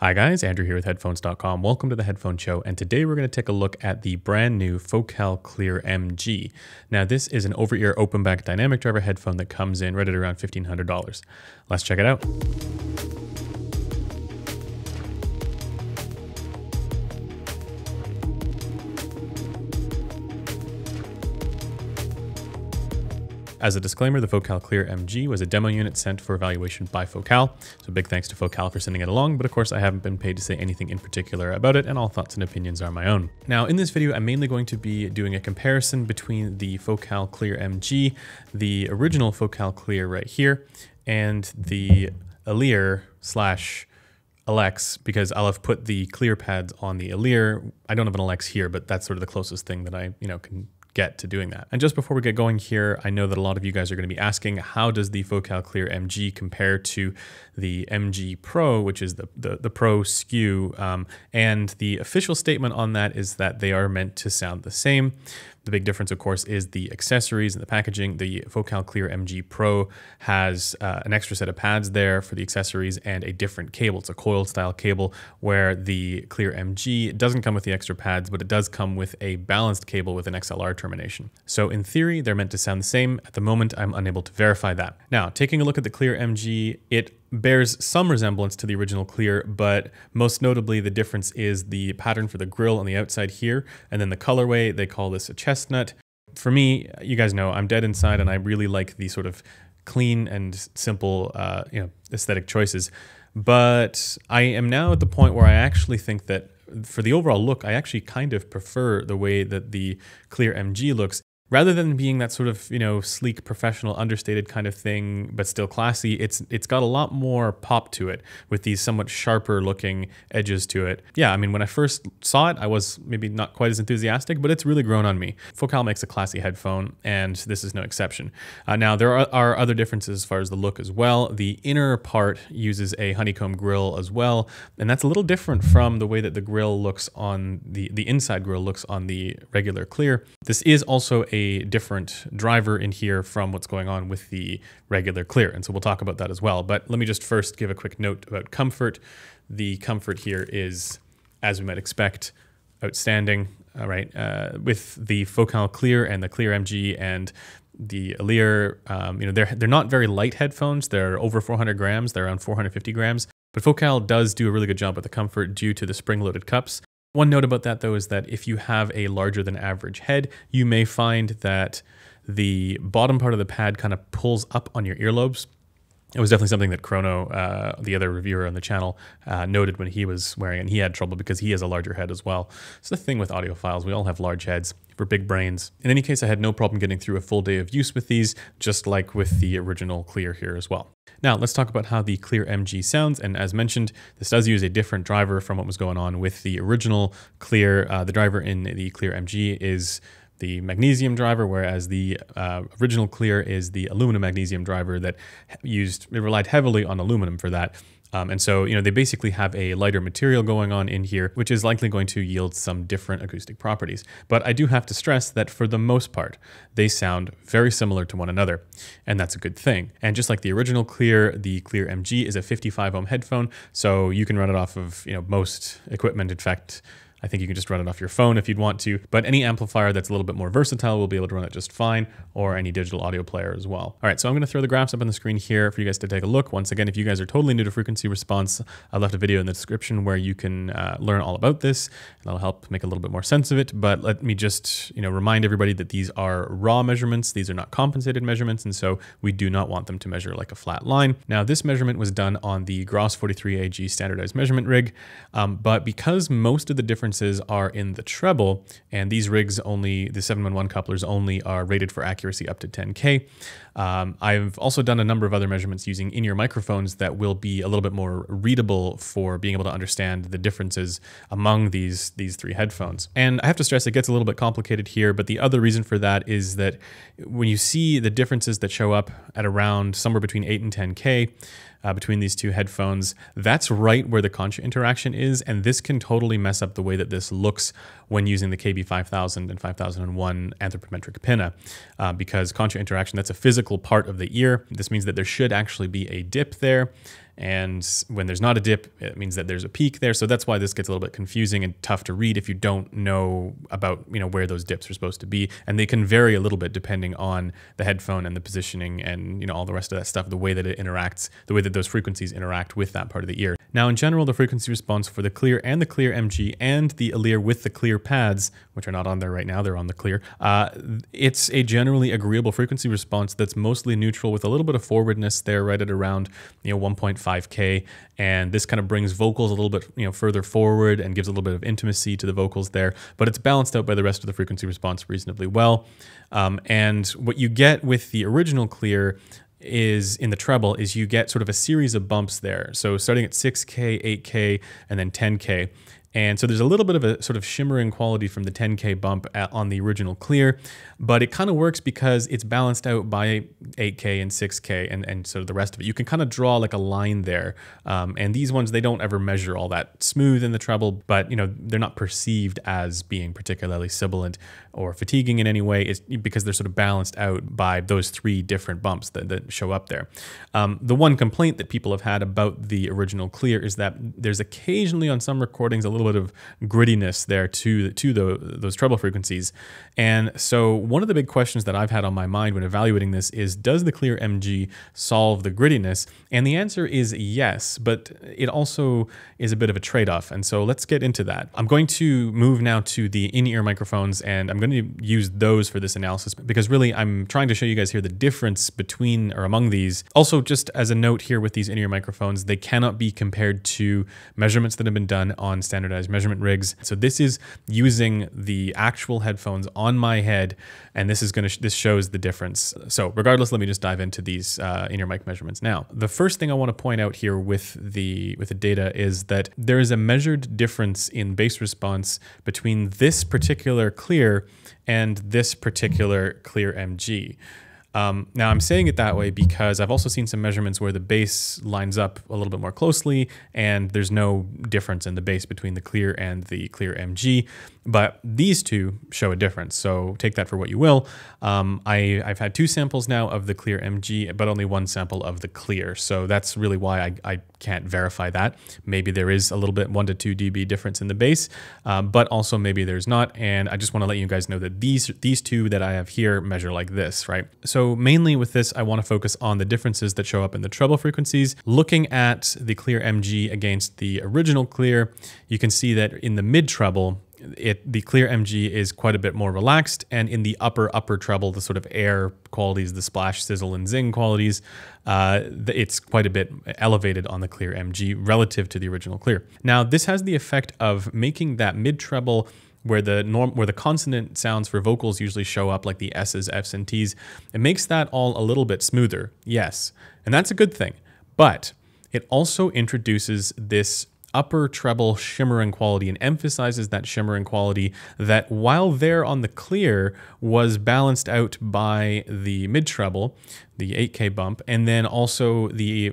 Hi guys, Andrew here with headphones.com. Welcome to the Headphone Show, and today we're going to take a look at the brand new Focal Clear MG. Now this is an over-ear open-back dynamic driver headphone that comes in right at around $1,500. Let's check it out. As a disclaimer, the Focal Clear MG was a demo unit sent for evaluation by Focal, so big thanks to Focal for sending it along, but of course I haven't been paid to say anything in particular about it, and all thoughts and opinions are my own. Now in this video, I'm mainly going to be doing a comparison between the Focal Clear MG, the original Focal Clear right here, and the Elear / Alex, because I'll have put the clear pads on the Elear. I don't have an Alex here, but that's sort of the closest thing that I can get to doing that. And just before we get going here, I know that a lot of you guys are going to be asking, how does the Focal Clear MG compare to the MG Pro, which is the Pro SKU? And the official statement on that is that they are meant to sound the same. The big difference, of course, is the accessories and the packaging. The Focal Clear MG Pro has an extra set of pads there for the accessories and a different cable. It's a coil style cable, where the Clear MG doesn't come with the extra pads, but it does come with a balanced cable with an XLR termination. So in theory, they're meant to sound the same. At the moment, I'm unable to verify that. Now, taking a look at the Clear MG, it bears some resemblance to the original Clear, but most notably the difference is the pattern for the grille on the outside here, and then the colorway. They call this a chestnut. For me, you guys know I'm dead inside, and I really like the sort of clean and simple aesthetic choices. But I am now at the point where I actually think that for the overall look, I actually kind of prefer the way that the Clear MG looks. Rather than being that sort of, sleek, professional, understated kind of thing, but still classy, it's got a lot more pop to it with these somewhat sharper looking edges to it. Yeah, I mean, when I first saw it, I was maybe not quite as enthusiastic, but it's really grown on me. Focal makes a classy headphone, and this is no exception. Now, there are other differences as far as the look as well. The inner part uses a honeycomb grille as well, and that's a little different from the way that the grille looks on the inside grille looks on the regular Clear. This is also a different driver in here from what's going on with the regular Clear, and so we'll talk about that as well. But let me just first give a quick note about comfort. The comfort here is, as we might expect, outstanding. All right, with the Focal Clear and the Clear MG and the Elear, they're not very light headphones. They're over 400 grams. They're around 450 grams. But Focal does do a really good job with the comfort due to the spring-loaded cups. One note about that, though, is that if you have a larger than average head, you may find that the bottom part of the pad kind of pulls up on your earlobes. It was definitely something that Chrono, the other reviewer on the channel, noted when he was wearing it, and he had trouble because he has a larger head as well. It's the thing with audiophiles, we all have large heads. For big brains. In any case, I had no problem getting through a full day of use with these, just like with the original Clear here as well. Now, let's talk about how the Clear MG sounds, and as mentioned, this does use a different driver from what was going on with the original Clear. The driver in the Clear MG is the magnesium driver, whereas the original Clear is the aluminum magnesium driver that it relied heavily on aluminum for that. And so, they basically have a lighter material going on in here, which is likely going to yield some different acoustic properties. But I do have to stress that for the most part, they sound very similar to one another, and that's a good thing. And just like the original Clear, the Clear MG is a 55 ohm headphone, so you can run it off of, most equipment. In fact, I think you can just run it off your phone if you'd want to, but any amplifier that's a little bit more versatile will be able to run it just fine, or any digital audio player as well. All right, so I'm gonna throw the graphs up on the screen here for you guys to take a look. Once again, if you guys are totally new to frequency response, I left a video in the description where you can learn all about this, and that'll help make a little bit more sense of it. But let me just remind everybody that these are raw measurements. These are not compensated measurements, and so we do not want them to measure like a flat line. Now, this measurement was done on the Gross 43AG standardized measurement rig, but because most of the differences are in the treble, and these rigs only, the 711 couplers only are rated for accuracy up to 10K. I've also done a number of other measurements using in-ear microphones that will be a little bit more readable for being able to understand the differences among these three headphones. And I have to stress, it gets a little bit complicated here, but the other reason for that is that when you see the differences that show up at around somewhere between 8 and 10K, between these two headphones, that's right where the contra interaction is, and this can totally mess up the way that this looks when using the KB5000 and 5001 anthropometric pinna, because contra interaction, that's a physical part of the ear. This means that there should actually be a dip there, And when there's not a dip, it means that there's a peak there. So that's why this gets a little bit confusing and tough to read if you don't know about, where those dips are supposed to be. And they can vary a little bit depending on the headphone and the positioning and, all the rest of that stuff, the way that it interacts, the way that those frequencies interact with that part of the ear. Now, in general, the frequency response for the Clear and the Clear MG and the Elear with the Clear pads, which are not on there right now, they're on the Clear, it's a generally agreeable frequency response that's mostly neutral with a little bit of forwardness there, right at around 1.5K. And this kind of brings vocals a little bit further forward and gives a little bit of intimacy to the vocals there. But it's balanced out by the rest of the frequency response reasonably well. And what you get with the original Clear is in the treble is you get sort of a series of bumps there. So starting at 6K, 8K, and then 10K. And so there's a little bit of a sort of shimmering quality from the 10K bump on the original Clear, but it kind of works because it's balanced out by 8K and 6K and sort of the rest of it. You can kind of draw like a line there. And these ones, they don't ever measure all that smooth in the treble, but they're not perceived as being particularly sibilant or fatiguing in any way. It's because they're sort of balanced out by those three different bumps that show up there. The one complaint that people have had about the original Clear is that there's occasionally on some recordings a little bit of grittiness there to those treble frequencies. And so one of the big questions that I've had on my mind when evaluating this is, does the Clear MG solve the grittiness? And the answer is yes, but it also is a bit of a trade-off. And so let's get into that. I'm going to move now to the in-ear microphones, and I'm going to use those for this analysis because really I'm trying to show you guys here the difference between or among these. Also, just as a note here with these in-ear microphones, they cannot be compared to measurements that have been done on standardized measurement rigs. So this is using the actual headphones on my head, and this shows the difference. So regardless, let me just dive into these in-ear mic measurements now. The first thing I want to point out here with the data is that there is a measured difference in bass response between this particular Clear and this particular Clear MG. Now I'm saying it that way because I've also seen some measurements where the bass lines up a little bit more closely and there's no difference in the bass between the Clear and the Clear MG, but these two show a difference. So take that for what you will. I've had 2 samples now of the Clear MG, but only 1 sample of the Clear. So that's really why I can't verify that. Maybe there is a little bit 1 to 2 dB difference in the bass, but also maybe there's not. And I just want to let you guys know that these two that I have here measure like this, right? So mainly with this, I want to focus on the differences that show up in the treble frequencies. Looking at the Clear MG against the original Clear, you can see that in the mid treble, the Clear MG is quite a bit more relaxed, and in the upper treble, the sort of air qualities, the splash, sizzle, and zing qualities, it's quite a bit elevated on the Clear MG relative to the original Clear. Now, this has the effect of making that mid treble where the consonant sounds for vocals usually show up, like the S's, F's, and T's. It makes that all a little bit smoother, yes, and that's a good thing. But it also introduces this upper treble shimmering quality and emphasizes that shimmering quality that, while there on the Clear, was balanced out by the mid treble, the 8K bump, and then also the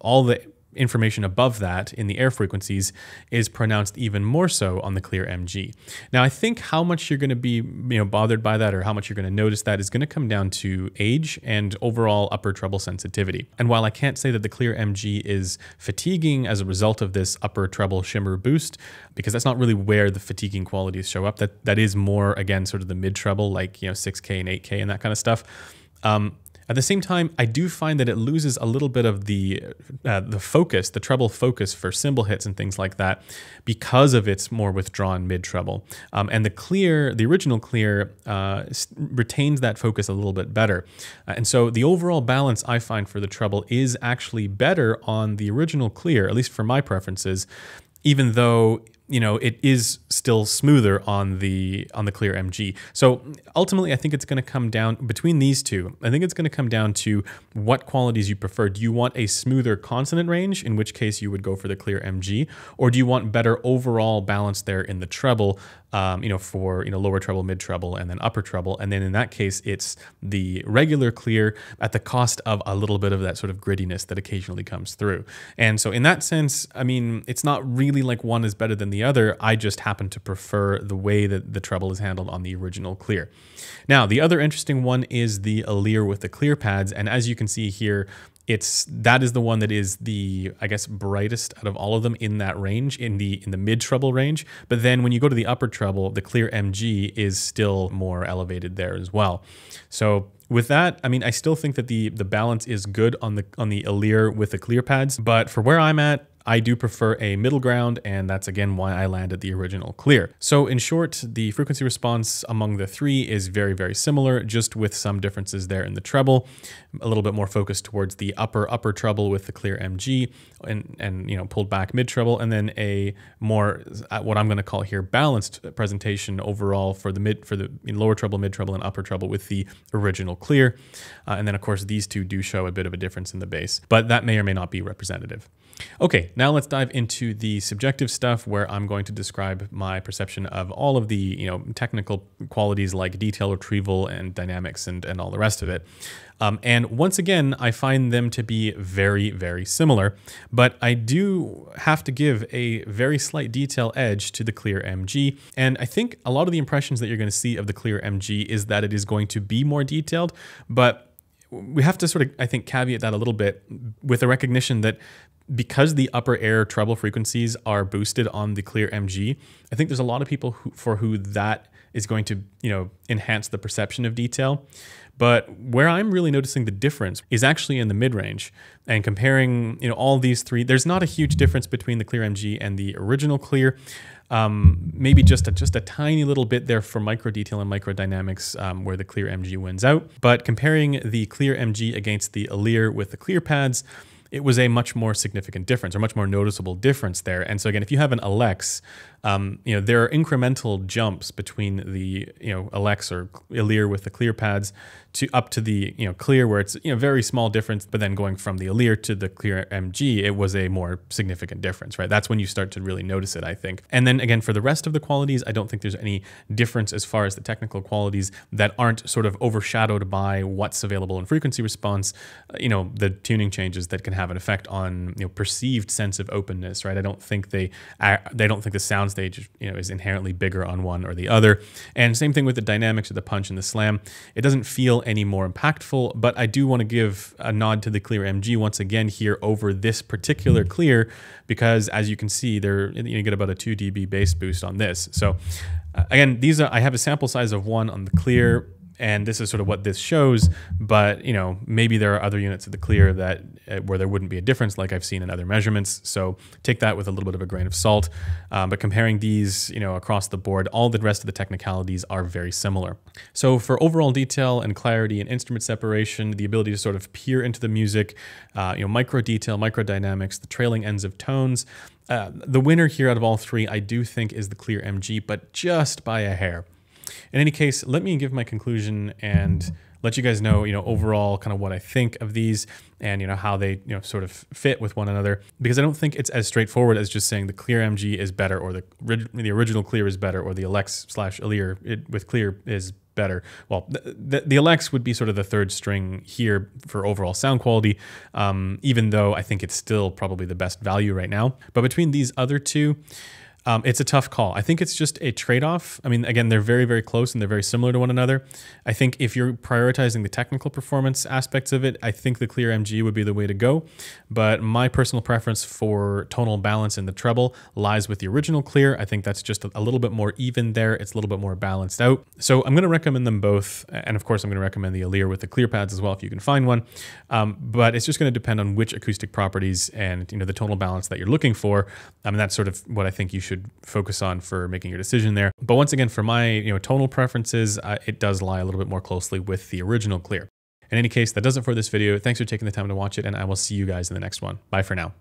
all the information above that in the air frequencies is pronounced even more so on the Clear MG. Now, I think how much you're going to be bothered by that, or how much you're going to notice that, is going to come down to age and overall upper treble sensitivity. And while I can't say that the Clear MG is fatiguing as a result of this upper treble shimmer boost, because that's not really where the fatiguing qualities show up, that is more, again, sort of the mid treble, like 6K and 8K and that kind of stuff. At the same time, I do find that it loses a little bit of the focus, the treble focus for cymbal hits and things like that, because of its more withdrawn mid treble. And the original Clear retains that focus a little bit better. And so the overall balance I find for the treble is actually better on the original Clear, at least for my preferences, even though it is still smoother on the Clear MG. So ultimately, I think it's going to come down between these two. I think it's going to come down to what qualities you prefer. Do you want a smoother consonant range, in which case you would go for the Clear MG, or do you want better overall balance there in the treble, for lower treble, mid treble, and then upper treble? And then in that case, it's the regular Clear at the cost of a little bit of that sort of grittiness that occasionally comes through. And so in that sense, I mean, it's not really like one is better than the other. I just happen to prefer the way that the treble is handled on the original Clear. Now, the other interesting one is the Elear with the Clear pads. And as you can see here, that is the one that is the, I guess, brightest out of all of them in that range, in the mid treble range. But then when you go to the upper treble, the clear MG is still more elevated there as well. So with that, I mean, I still think that the balance is good on the Elear with the clear pads, but for where I'm at, I do prefer a middle ground, and that's again why I landed the original clear. So in short, the frequency response among the three is very, very similar, just with some differences there in the treble, a little bit more focused towards the upper treble with the clear MG, and you know, pulled back mid treble, and then a more what I'm going to call here balanced presentation overall for the lower treble, mid treble, and upper treble with the original clear. And then of course these two do show a bit of a difference in the bass, but that may or may not be representative. Okay, now let's dive into the subjective stuff, where I'm going to describe my perception of all of the, you know, technical qualities like detail retrieval and dynamics and all the rest of it. And once again, I find them to be very, very similar, but I do have to give a very slight detail edge to the clear MG. And I think a lot of the impressions that you're going to see of the clear MG is that it is going to be more detailed, but we have to sort of, I think, caveat that a little bit with the recognition that because the upper air treble frequencies are boosted on the clear MG, I think there's a lot of people for who that is going to, you know, enhance the perception of detail. But where I'm really noticing the difference is actually in the mid-range, and comparing, you know, all these three, there's not a huge difference between the clear MG and the original clear. Maybe just a tiny little bit there for micro detail and micro dynamics, where the clear MG wins out. But comparing the clear MG against the Elear with the clear pads, it was a much more significant difference, or much more noticeable difference there. And so again, if you have an Alex, you know, there are incremental jumps between the, you know, Alex or Elear with the clear pads up to the, you know, clear, where it's, you know, very small difference, but then going from the Elear to the clear MG, it was a more significant difference, right? That's when you start to really notice it, I think. And then again, for the rest of the qualities, I don't think there's any difference as far as the technical qualities that aren't sort of overshadowed by what's available in frequency response, you know, the tuning changes that can have an effect on, you know, perceived sense of openness, right? I don't think they don't think the soundstage, you know, is inherently bigger on one or the other. And same thing with the dynamics of the punch and the slam. It doesn't feel any more impactful, but I do want to give a nod to the clear MG once again here over this particular clear, because as you can see there, you get about a 2 dB bass boost on this. So again, I have a sample size of 1 on the clear, and this is sort of what this shows, but you know, maybe there are other units of the clear that where there wouldn't be a difference like I've seen in other measurements. So take that with a little bit of a grain of salt. But comparing these, you know, across the board, all the rest of the technicalities are very similar. So for overall detail and clarity and instrument separation, the ability to sort of peer into the music, you know, micro detail, micro dynamics, the trailing ends of tones, the winner here out of all three, I do think, is the clear MG, but just by a hair. In any case, let me give my conclusion and let you guys know, you know, overall kind of what I think of these, and, you know, how they, you know, sort of fit with one another, because I don't think it's as straightforward as just saying the clear MG is better, or the original clear is better, or the Alex/Elear with clear is better. Well, the Alex would be sort of the third string here for overall sound quality, even though I think it's still probably the best value right now. But between these other two, it's a tough call. I think it's just a trade-off. I mean, again, they're very, very close and they're very similar to one another. I think if you're prioritizing the technical performance aspects of it, I think the clear MG would be the way to go. But my personal preference for tonal balance in the treble lies with the original clear. I think that's just a little bit more even there. It's a little bit more balanced out. So I'm going to recommend them both. And of course, I'm going to recommend the Elear with the clear pads as well, if you can find one. But it's just going to depend on which acoustic properties and, you know, the tonal balance that you're looking for. I mean, that's sort of what I think you should focus on for making your decision there. But once again, for my, you know, tonal preferences, it does lie a little bit more closely with the original clear. In any case, that does it for this video. Thanks for taking the time to watch it, and I will see you guys in the next one. Bye for now.